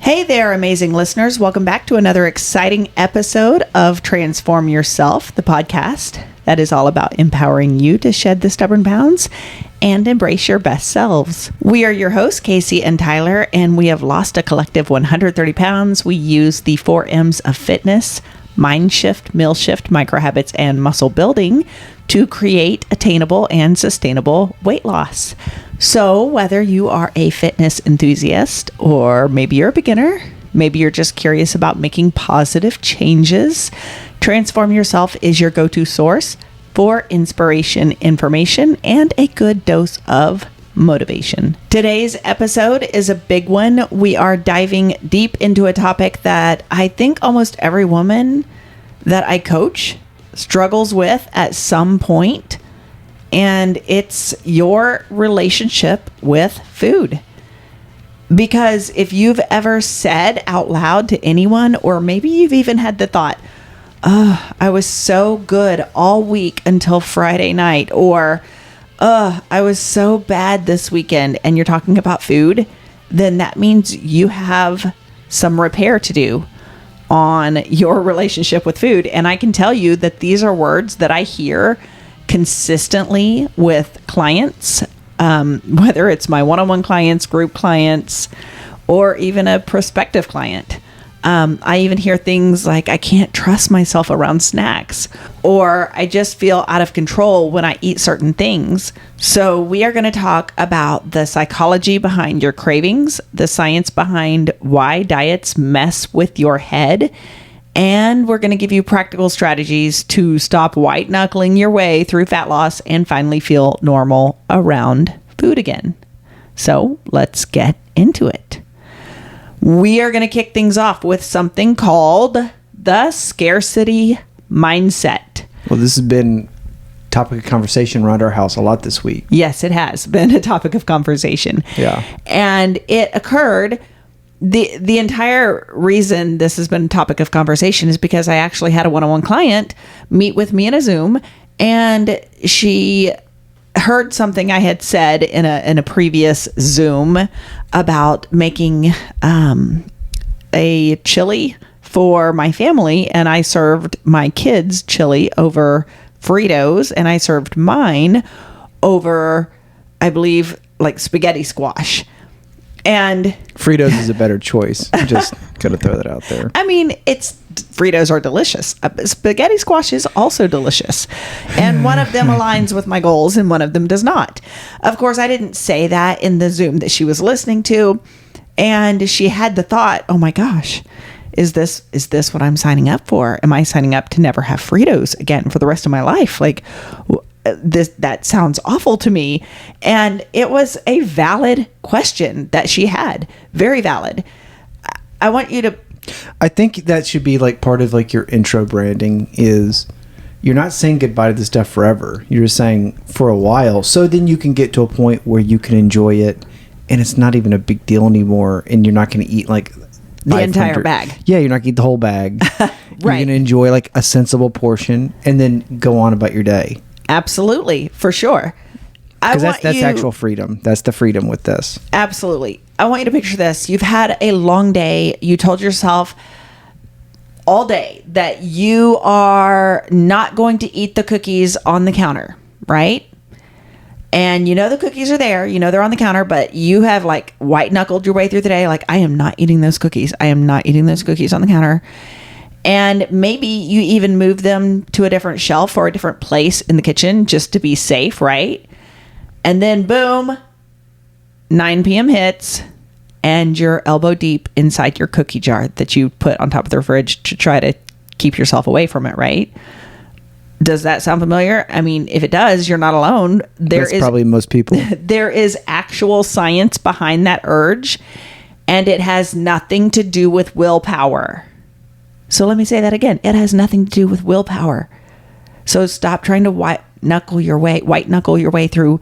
Hey there, amazing listeners. Welcome back to another exciting episode of Transform Yourself, the podcast that is all about empowering you to shed the stubborn pounds and embrace your best selves. We are your hosts, Kacy and Tyler, and we have lost a collective 130 pounds. We use the 4 M's of fitness, mind shift, meal shift, micro habits, and muscle building to create attainable and sustainable weight loss. So whether you are a fitness enthusiast or maybe you're a beginner, maybe you're just curious about making positive changes, Transform Yourself is your go-to source for inspiration, information, and a good dose of motivation. Today's episode is a big one. We are diving deep into a topic that I think almost every woman that I coach struggles with at some point. And it's your relationship with food. Because if you've ever said out loud to anyone, or maybe you've even had the thought, oh, I was so good all week until Friday night, or I was so bad this weekend, and you're talking about food, then that means you have some repair to do on your relationship with food. And I can tell you that these are words that I hear consistently with clients, whether it's my one-on-one clients, group clients, or even a prospective client. I even hear things like, I can't trust myself around snacks, or I just feel out of control when I eat certain things. So we are going to talk about the psychology behind your cravings, the science behind why diets mess with your head, and we're going to give you practical strategies to stop white knuckling your way through fat loss and finally feel normal around food again. So let's get into it. We are going to kick things off with something called the scarcity mindset. Well, this has been topic of conversation around our house a lot this week. Yes, it has been a topic of conversation. Yeah. And it occurred... The entire reason this has been a topic of conversation is because I actually had a one-on-one client meet with me in a Zoom, and she heard something I had said in a previous Zoom about making a chili for my family, and I served my kids chili over Fritos, and I served mine over, I believe, like spaghetti squash. And Fritos is a better choice. Just gotta throw that out there. I mean, Fritos are delicious. Spaghetti squash is also delicious. And one of them aligns with my goals and one of them does not. Of course, I didn't say that in the Zoom that she was listening to. And she had the thought, oh my gosh, is this what I'm signing up for? Am I signing up to never have Fritos again for the rest of my life? Like, that sounds awful to me. And it was a valid question that she had. Very valid. I want you to... I think that should be like part of like your intro branding is you're not saying goodbye to this stuff forever. You're just saying for a while. So then you can get to a point where you can enjoy it and it's not even a big deal anymore. And you're not going to eat like the entire bag. Yeah, you're not going to eat the whole bag. Right. You're going to enjoy like a sensible portion and then go on about your day. Absolutely, for sure. Because that's actual freedom. That's the freedom with this. Absolutely. I want you to picture this. You've had a long day. You told yourself all day that you are not going to eat the cookies on the counter, right? And you know the cookies are there. You know they're on the counter, but you have like white knuckled your way through the day. Like, I am not eating those cookies. I am not eating those cookies on the counter. And maybe you even move them to a different shelf or a different place in the kitchen just to be safe, right? And then boom, 9 p.m. hits and you're elbow deep inside your cookie jar that you put on top of the fridge to try to keep yourself away from it, right? Does that sound familiar? I mean, if it does, you're not alone. That's probably most people. There is actual science behind that urge, and it has nothing to do with willpower. So let me say that again. It has nothing to do with willpower. So stop trying to white knuckle your way through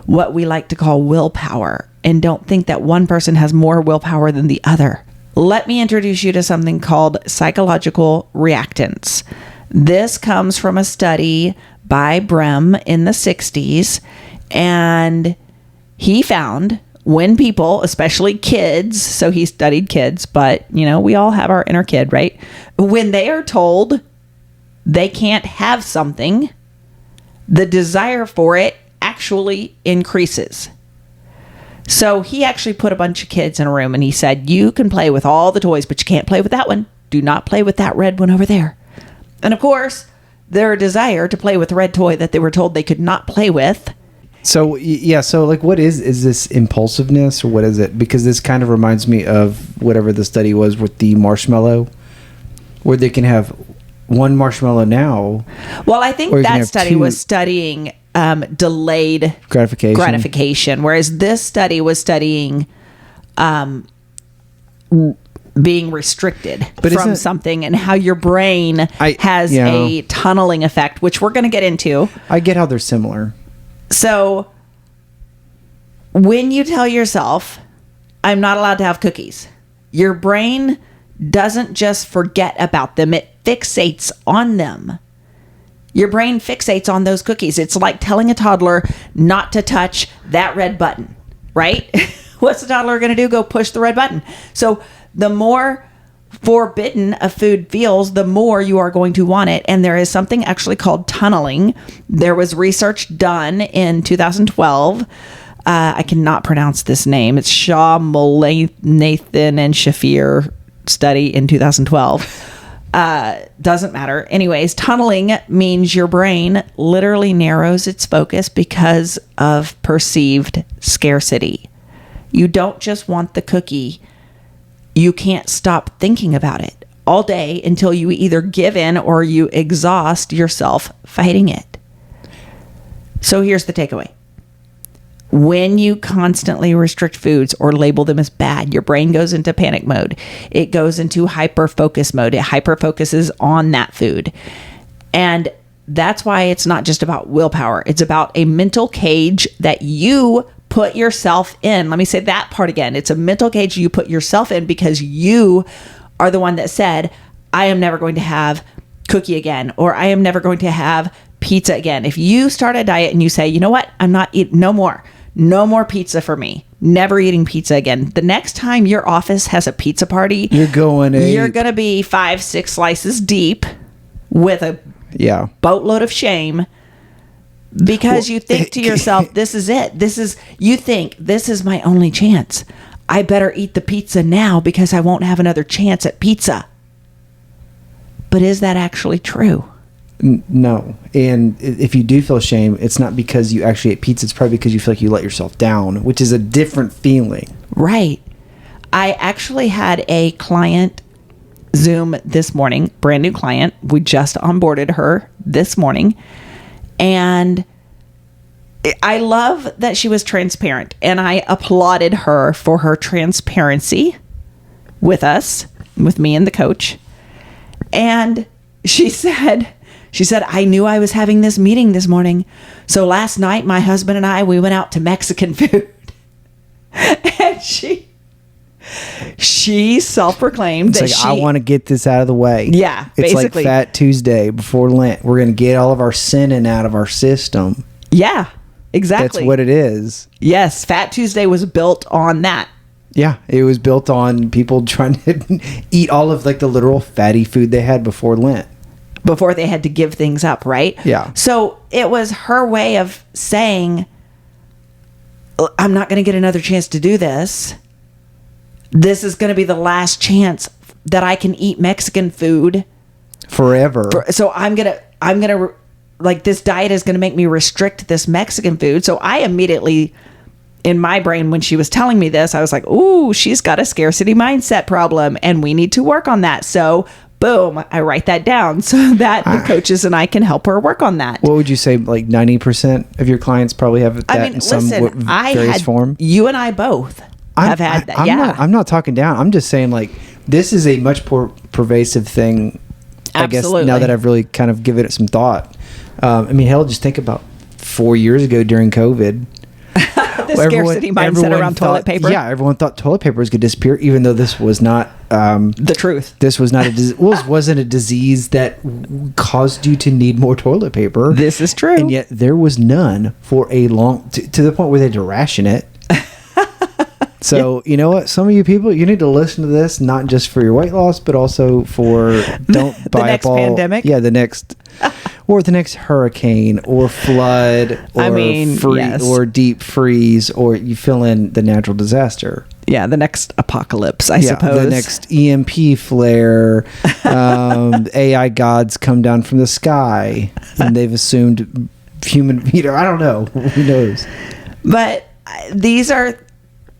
what we like to call willpower. And don't think that one person has more willpower than the other. Let me introduce you to something called psychological reactance. This comes from a study by Brem in the 60s. And he found when people, especially kids, so he studied kids, but we all have our inner kid, right? When they are told they can't have something, the desire for it actually increases. So he actually put a bunch of kids in a room and he said, you can play with all the toys, but you can't play with that one. Do not play with that red one over there. And of course, their desire to play with the red toy that they were told they could not play with. So, yeah. So like, what is this impulsiveness or what is it? Because this kind of reminds me of whatever the study was with the marshmallow, where they can have one marshmallow now. Well, I think that study was studying delayed gratification, whereas this study was studying being restricted from something and how your brain has a tunneling effect, which we're going to get into. I get how they're similar. So when you tell yourself, I'm not allowed to have cookies, your brain doesn't just forget about them. It fixates on them. Your brain fixates on those cookies. It's like telling a toddler not to touch that red button, right? What's the toddler going to do? Go push the red button. So the more forbidden a food feels, the more you are going to want it. And there is something actually called tunneling. There was research done in 2012. I cannot pronounce this name. It's Shaw, Nathan, and Shafir study in 2012. Doesn't matter. Anyways, tunneling means your brain literally narrows its focus because of perceived scarcity. You don't just want the cookie. You can't stop thinking about it all day until you either give in or you exhaust yourself fighting it. So here's the takeaway. When you constantly restrict foods or label them as bad, your brain goes into panic mode. It goes into hyper-focus mode. It hyper-focuses on that food. And that's why it's not just about willpower. It's about a mental cage that you put yourself in. Let me say that part again. It's a mental cage you put yourself in because you are the one that said, I am never going to have cookie again, or I am never going to have pizza again. If you start a diet and you say, you know what, I'm not eating no more pizza for me, never eating pizza again. The next time your office has a pizza party, you're going to be 5-6 slices deep with a boatload of shame because you think to yourself, this is it. You think this is my only chance. I better eat the pizza now because I won't have another chance at pizza. But is that actually true? No. And if you do feel shame, it's not because you actually ate pizza. It's probably because you feel like you let yourself down, which is a different feeling. Right. I actually had a client Zoom this morning, brand new client. We just onboarded her this morning. And I love that she was transparent. And I applauded her for her transparency with us, with me and the coach. And she said, I knew I was having this meeting this morning. So last night, my husband and I, we went out to Mexican food. And she self-proclaimed that I want to get this out of the way. Yeah, it's basically like Fat Tuesday before Lent. We're going to get all of our sinning out of our system. Yeah, exactly. That's what it is. Yes, Fat Tuesday was built on that. Yeah, it was built on people trying to eat all of like the literal fatty food they had before Lent. Before they had to give things up, right? Yeah. So it was her way of saying, I'm not going to get another chance to do this. This is going to be the last chance that I can eat Mexican food forever. So I'm going to like, this diet is going to make me restrict this Mexican food. So I immediately, in my brain, when she was telling me this, I was like, ooh, she's got a scarcity mindset problem and we need to work on that. So boom, I write that down so that the coaches and I can help her work on that. What would you say, like 90% of your clients probably have that in some various form? You and I both have had that. I'm not talking down. I'm just saying, like, this is a much more pervasive thing, I guess, now that I've really kind of given it some thought. I mean, hell, just think about 4 years ago during COVID. The scarcity mindset around toilet paper. Yeah, everyone thought toilet paper was going to disappear, even though this was not the truth. This was not wasn't a disease that caused you to need more toilet paper. This is true, and yet there was none for a long to the point where they had to ration it. So, you know what? Some of you people, you need to listen to this, not just for your weight loss, but also for don't buy the next up all. Pandemic? Yeah, the next hurricane or flood or yes. or deep freeze, or you fill in the natural disaster. Yeah, the next apocalypse, I suppose. The next EMP flare. AI gods come down from the sky, and they've assumed human. I don't know. Who knows? But these are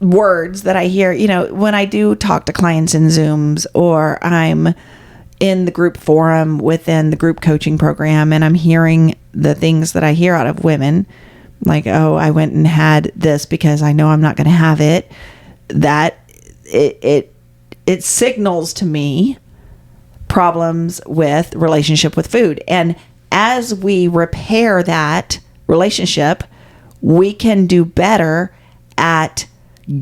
words that I hear. When I do talk to clients in Zooms, or I'm in the group forum within the group coaching program, and I'm hearing the things that I hear out of women, like, "Oh, I went and had this because I know I'm not going to have it." That it signals to me problems with relationship with food. And as we repair that relationship, we can do better at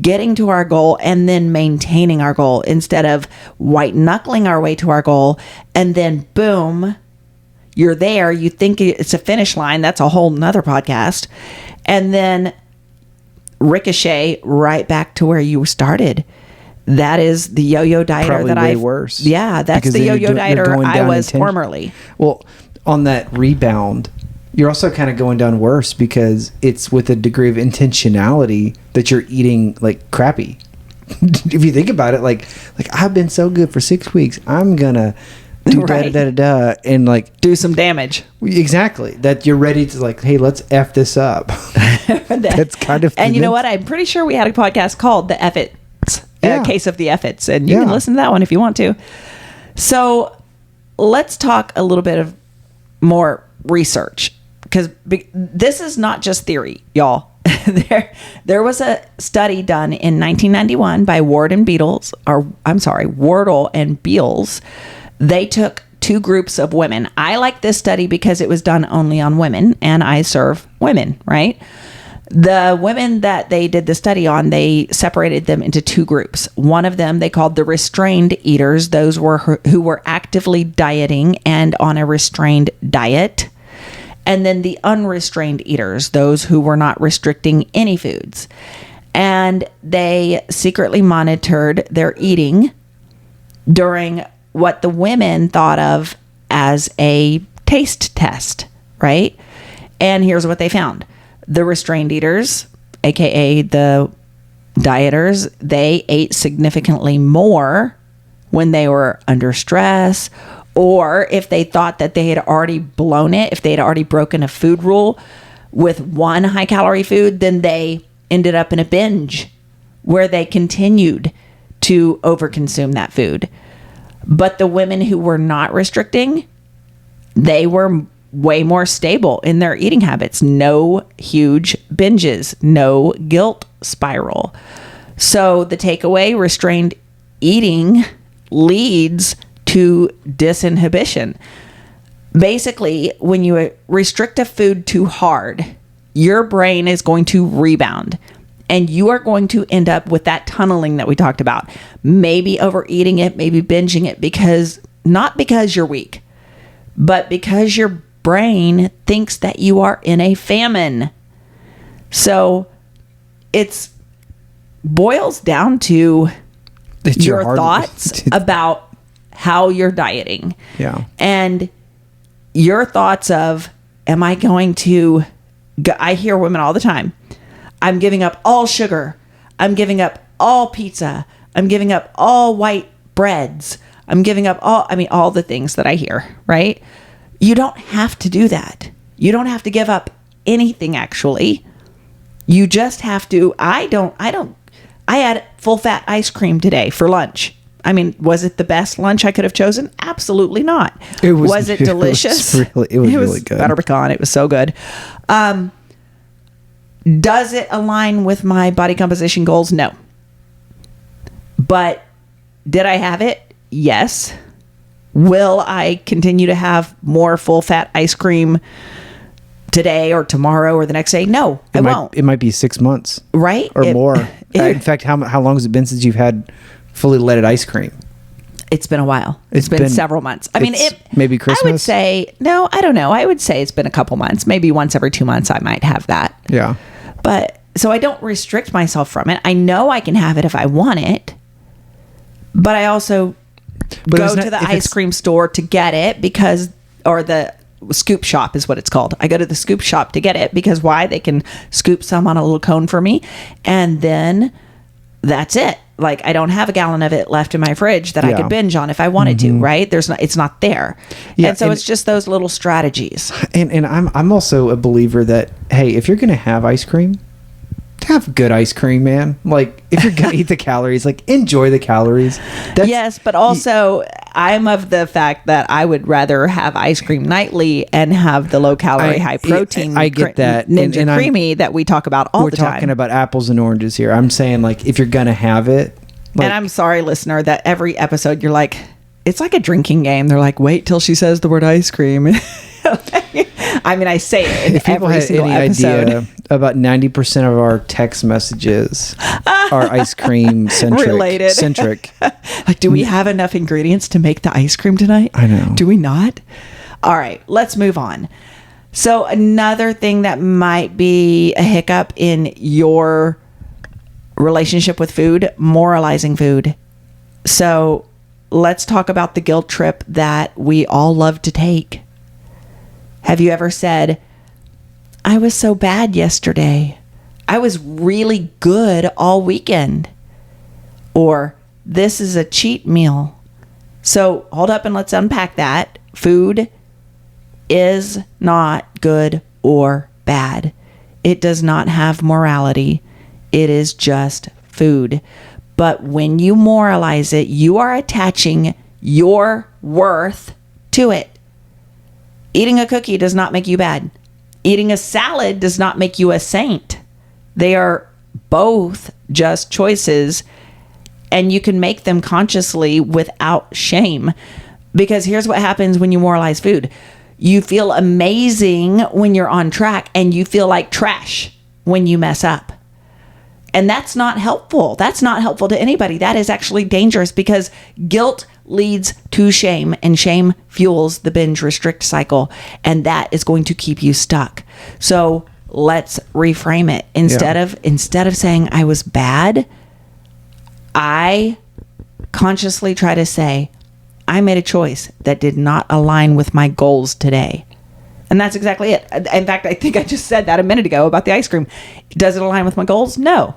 getting to our goal and then maintaining our goal, instead of white knuckling our way to our goal and then boom, you're there. You think it's a finish line. That's a whole nother podcast. And then ricochet right back to where you started. That is the yo-yo dieter. Probably that way worse. Yeah, that's Because the then yo-yo dieter I was formerly. Well, on that rebound, you're also kind of going down worse, because it's with a degree of intentionality that you're eating like crappy. If you think about it, like I've been so good for 6 weeks, I'm gonna do right. and like do some damage. Exactly. That you're ready to like, hey, let's F this up. That's kind of. And you know what? I'm pretty sure we had a podcast called The F-Its, Case of the F-Its, and you can listen to that one if you want to. So let's talk a little bit of more research, because this is not just theory, y'all. There was a study done in 1991 by Wardle and Beals. They took 2 groups of women. I like this study because it was done only on women, and I serve women, right? The women that they did the study on, they separated them into 2 groups. One of them they called the restrained eaters. Those were who were actively dieting and on a restrained diet. And then the unrestrained eaters, those who were not restricting any foods. And they secretly monitored their eating during what the women thought of as a taste test, right? And here's what they found. The restrained eaters, aka the dieters, they ate significantly more when they were under stress, or if they thought that they had already blown it, if they had already broken a food rule with one high calorie food, then they ended up in a binge where they continued to overconsume that food. But the women who were not restricting, they were way more stable in their eating habits. No huge binges, no guilt spiral. So the takeaway, restrained eating leads to disinhibition. Basically, when you restrict a food too hard, your brain is going to rebound. And you are going to end up with that tunneling that we talked about. Maybe overeating it, maybe binging it, not because you're weak, but because your brain thinks that you are in a famine. So it boils down to your thoughts about how you're dieting. Yeah. And your thoughts of, am I going to, I hear women all the time, I'm giving up all sugar. I'm giving up all pizza. I'm giving up all white breads. I'm giving up all the things that I hear, right? You don't have to do that. You don't have to give up anything, actually. You just have to, I had full fat ice cream today for lunch. I mean, was it the best lunch I could have chosen? Absolutely not. Was it delicious? It was really good. Butter pecan. It was so good. Does it align with my body composition goals? No. But did I have it? Yes. Will I continue to have more full fat ice cream today or tomorrow or the next day? No, I won't. It might be 6 months. Right? Or more. In fact, how long has it been since you've had fully leaded ice cream? It's been a while. It's been several months. I mean, maybe Christmas. I would say, no, I don't know. I would say it's been a couple months. Maybe once every 2 months I might have that. Yeah. But So I don't restrict myself from it. I know I can have it if I want it, but I also go to the ice cream store to get it or the scoop shop is what it's called. I go to the scoop shop to get it because why? They can scoop some on a little cone for me, and then that's it. Like, I don't have a gallon of it left in my fridge that I could binge on if I wanted to, right? It's not there. Yeah, and so it's just those little strategies. And I'm also a believer that, hey, if you're going to have ice cream, have good ice cream, man. Like, if you're going to eat the calories, like, enjoy the calories. Yes, but also I'm of the fact that I would rather have ice cream nightly and have the low calorie, high protein. I get that. Ninja Creamy that we talk about all the time. We're talking about apples and oranges here. I'm saying, like, if you're going to have it. Like, and I'm sorry, listener, that every episode you're like, it's like a drinking game. They're like, wait till she says the word ice cream. I mean, I say it in every single episode. Idea, about 90% of our text messages are ice cream centric. Like, do we have enough ingredients to make the ice cream tonight? I know. Do we not? All right, let's move on. So another thing that might be a hiccup in your relationship with food, moralizing food. So let's talk about the guilt trip that we all love to take. Have you ever said, I was so bad yesterday. I was really good all weekend. Or, this is a cheat meal. So hold up and let's unpack that. Food is not good or bad. It does not have morality. It is just food. But when you moralize it, you are attaching your worth to it. Eating a cookie does not make you bad. Eating a salad does not make you a saint. They are both just choices, and you can make them consciously without shame. Because here's what happens when you moralize food. You feel amazing when you're on track, and you feel like trash when you mess up. And that's not helpful. That's not helpful to anybody. That is actually dangerous because guilt leads to shame, and shame fuels the binge restrict cycle. And that is going to keep you stuck. So let's reframe it. Instead of saying I was bad, I consciously try to say, I made a choice that did not align with my goals today. And that's exactly it. In fact, I think I just said that a minute ago about the ice cream. Does it align with my goals? No.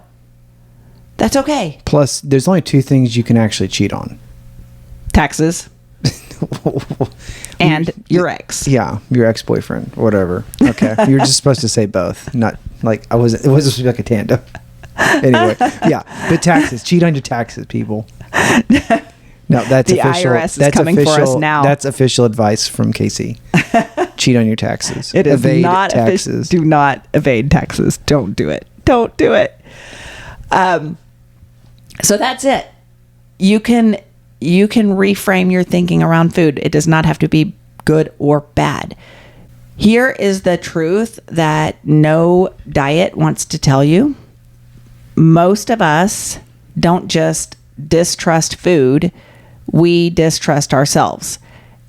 That's okay. Plus, there's only two things you can actually cheat on. Taxes. And your ex. Yeah, your ex-boyfriend, whatever. Okay. You were just supposed to say both. Not like it wasn't supposed to be like a tandem. Anyway, yeah. But taxes. Cheat on your taxes, people. No, that's the official. IRS is that's coming official, for us now. That's official advice from Kacy. Cheat on your taxes. It is evade not taxes. Do not evade taxes. Don't do it. Don't do it. So that's it. You can reframe your thinking around food. It does not have to be good or bad. Here is the truth that no diet wants to tell you. Most of us don't just distrust food, we distrust ourselves.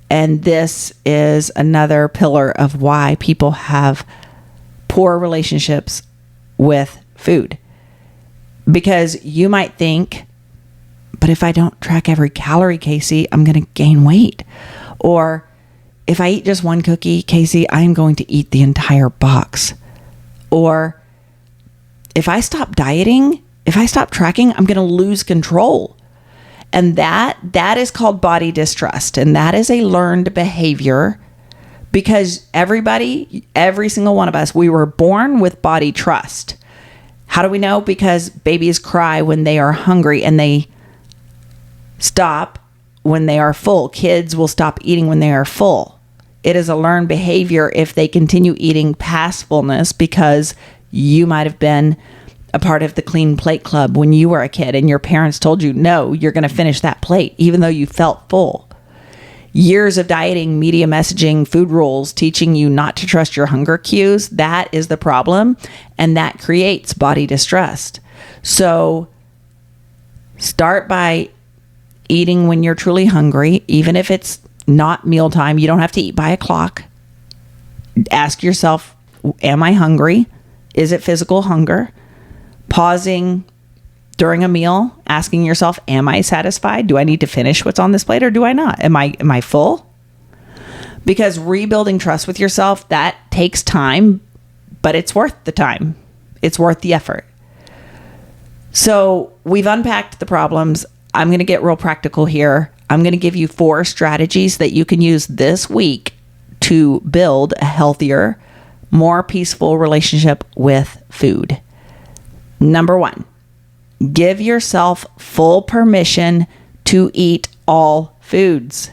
And this is another pillar of why people have poor relationships with food. Because you might think, but if I don't track every calorie, Kacy, I'm going to gain weight. Or if I eat just one cookie, Kacy, I'm going to eat the entire box. Or if I stop dieting, if I stop tracking, I'm going to lose control. And that is called body distrust. And that is a learned behavior because every single one of us, we were born with body trust. How do we know? Because babies cry when they are hungry and they stop when they are full. Kids will stop eating when they are full. It is a learned behavior if they continue eating past fullness because you might have been a part of the clean plate club when you were a kid and your parents told you, no, you're going to finish that plate, even though you felt full. Years of dieting, media messaging, food rules, teaching you not to trust your hunger cues, that is the problem. And that creates body distrust. So start by eating when you're truly hungry, even if it's not mealtime. You don't have to eat by a clock. Ask yourself, am I hungry? Is it physical hunger? pausing during a meal, asking yourself, am I satisfied? Do I need to finish what's on this plate or do I not? Am I full? Because rebuilding trust with yourself, that takes time, but it's worth the time. It's worth the effort. So we've unpacked the problems. I'm going to get real practical here. I'm going to give you 4 strategies that you can use this week to build a healthier, more peaceful relationship with food. Number 1, give yourself full permission to eat all foods.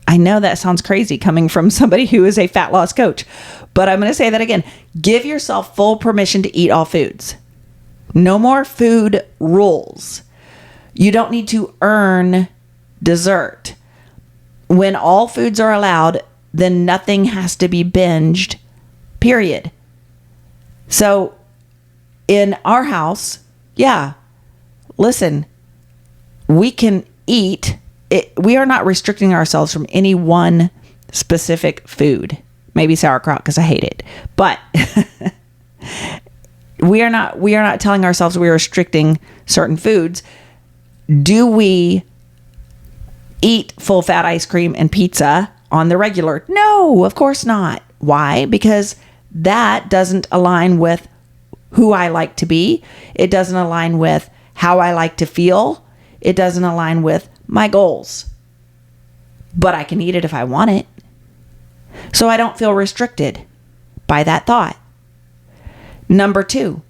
I know that sounds crazy coming from somebody who is a fat loss coach, but I'm going to say that again. Give yourself full permission to eat all foods. No more food rules. You don't need to earn dessert. When all foods are allowed, then nothing has to be binged, period. So in our house, listen, we can eat. We are not restricting ourselves from any one specific food. Maybe sauerkraut because I hate it. But we are not telling ourselves we are restricting certain foods. Do we eat full fat ice cream and pizza on the regular? No, of course not. Why? Because that doesn't align with who I like to be. It doesn't align with how I like to feel. It doesn't align with my goals. But I can eat it if I want it. So I don't feel restricted by that thought. Number 2,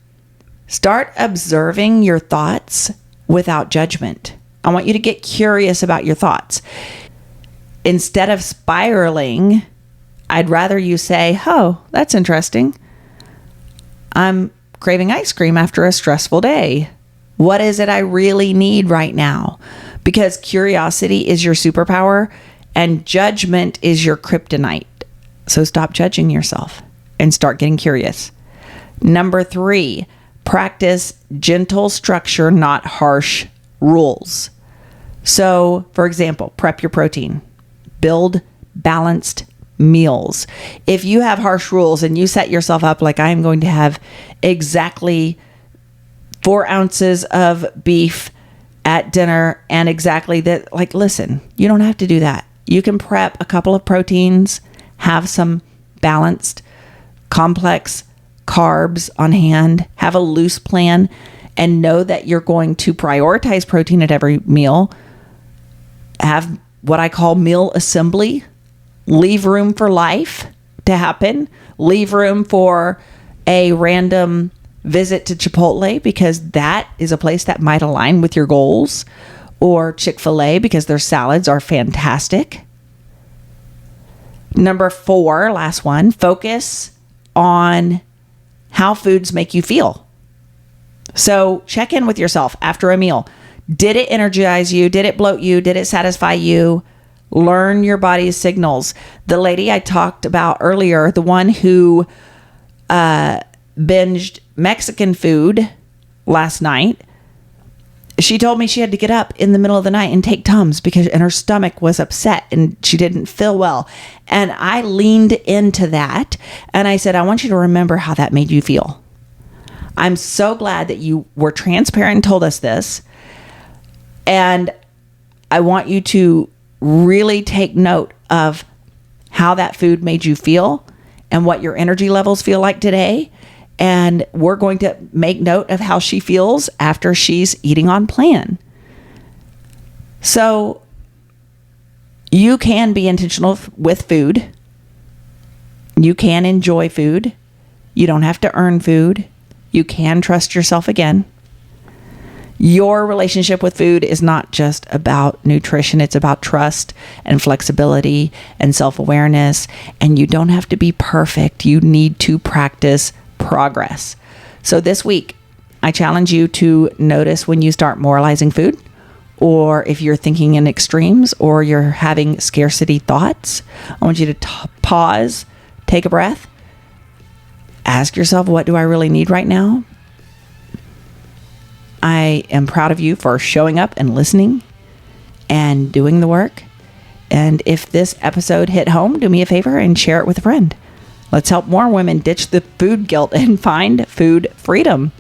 start observing your thoughts without judgment. I want you to get curious about your thoughts. Instead of spiraling, I'd rather you say, oh, that's interesting. I'm craving ice cream after a stressful day. What is it I really need right now? Because curiosity is your superpower and judgment is your kryptonite. So stop judging yourself and start getting curious. Number 3, practice gentle structure, not harsh rules. So, for example, prep your protein. Build balanced meals. If you have harsh rules and you set yourself up like I am going to have exactly 4 ounces of beef at dinner and exactly that, like, listen, you don't have to do that. You can prep a couple of proteins, have some balanced, complex carbs on hand, have a loose plan, and know that you're going to prioritize protein at every meal. Have what I call meal assembly. Leave room for life to happen. Leave room for a random visit to Chipotle because that is a place that might align with your goals, or Chick-fil-A because their salads are fantastic. Number 4, last one, focus on how foods make you feel. So check in with yourself after a meal. Did it energize you? Did it bloat you? Did it satisfy you? Learn your body's signals. The lady I talked about earlier, the one who binged Mexican food last night, she told me she had to get up in the middle of the night and take Tums because her stomach was upset and she didn't feel well. And I leaned into that and I said, I want you to remember how that made you feel. I'm so glad that you were transparent and told us this. And I want you to really take note of how that food made you feel and what your energy levels feel like today. And we're going to make note of how she feels after she's eating on plan. So you can be intentional with food. You can enjoy food. You don't have to earn food. You can trust yourself again. Your relationship with food is not just about nutrition. It's about trust and flexibility and self-awareness. And you don't have to be perfect. You need to practice progress. So this week, I challenge you to notice when you start moralizing food, or if you're thinking in extremes, or you're having scarcity thoughts. I want you to pause, take a breath, ask yourself, what do I really need right now? I am proud of you for showing up and listening and doing the work. And if this episode hit home, do me a favor and share it with a friend. Let's help more women ditch the food guilt and find food freedom.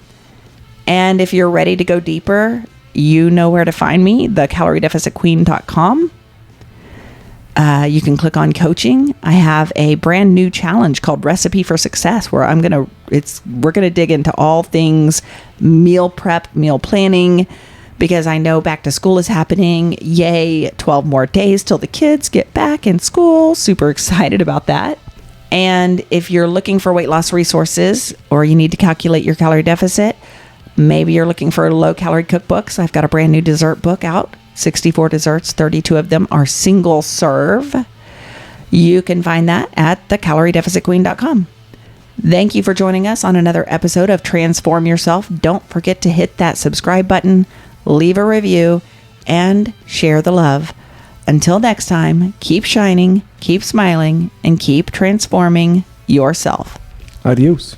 And if you're ready to go deeper, you know where to find me, thecaloriedeficitqueen.com. You can click on coaching. I have a brand new challenge called Recipe for Success, where we're gonna dig into all things meal prep, meal planning, because I know back to school is happening. Yay, 12 more days till the kids get back in school. Super excited about that. And if you're looking for weight loss resources, or you need to calculate your calorie deficit, maybe you're looking for low calorie cookbooks, I've got a brand new dessert book out. 64 desserts, 32 of them are single serve. You can find that at thecaloriedeficitqueen.com. Thank you for joining us on another episode of Transform Yourself. Don't forget to hit that subscribe button, leave a review, and share the love. Until next time, keep shining, keep smiling, and keep transforming yourself. Adios.